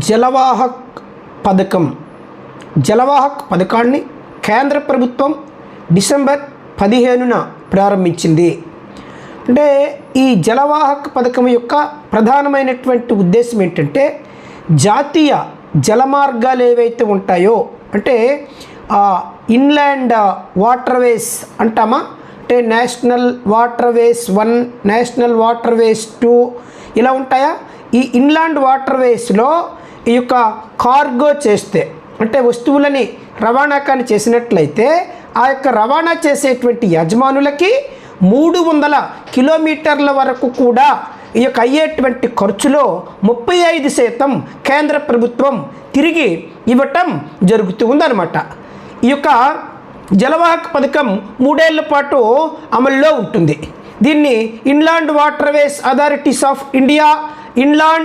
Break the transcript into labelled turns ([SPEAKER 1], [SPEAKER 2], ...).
[SPEAKER 1] జలవాహక్ పథకం జలవాహక్ పథకాన్ని కేంద్ర ప్రభుత్వం డిసెంబర్ 15న ప్రారంభించింది. అంటే ఈ జలవాహక్ పథకం యొక్క ప్రధానమైనటువంటి ఉద్దేశం ఏంటంటే జాతీయ జలమార్గాలు ఏవైతే ఉంటాయో అంటే ఇన్లాండ్ వాటర్వేస్ అంటామా, అంటే నేషనల్ వాటర్వేస్ 1, నేషనల్ వాటర్వేస్ 2 ఇలా ఉంటాయా. ఈ ఇన్లాండ్ వాటర్వేస్లో ఈ యొక్క కార్గో చేస్తే అంటే వస్తువులని రవాణా కానీ చేసినట్లయితే ఆ యొక్క రవాణా చేసేటువంటి యజమానులకి 300 కిలోమీటర్ల వరకు కూడా ఈ యొక్క అయ్యేటువంటి ఖర్చులో 35% కేంద్ర ప్రభుత్వం తిరిగి ఇవ్వటం జరుగుతూ ఉందన్నమాట. ఈ యొక్క జలవాహక పథకం 3 ఏళ్ల పాటు అమల్లో ఉంటుంది. దీన్ని inland waterways authorities of India, inland